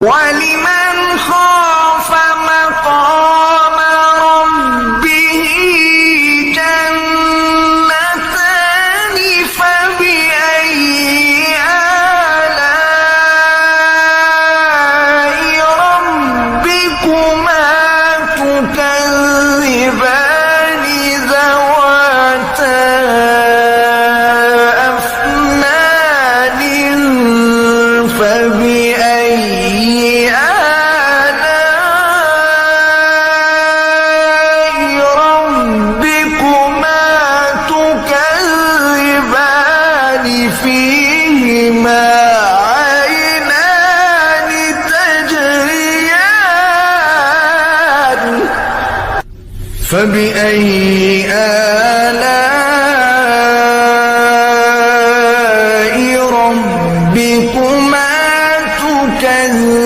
ولمن خاف مقام ربه جنتان فبأي آلاء ربكما تكذبان ذواتا أفنان فبأي آلاء ربكما تكذبان فيهما عينان تجريان فبأي آلاء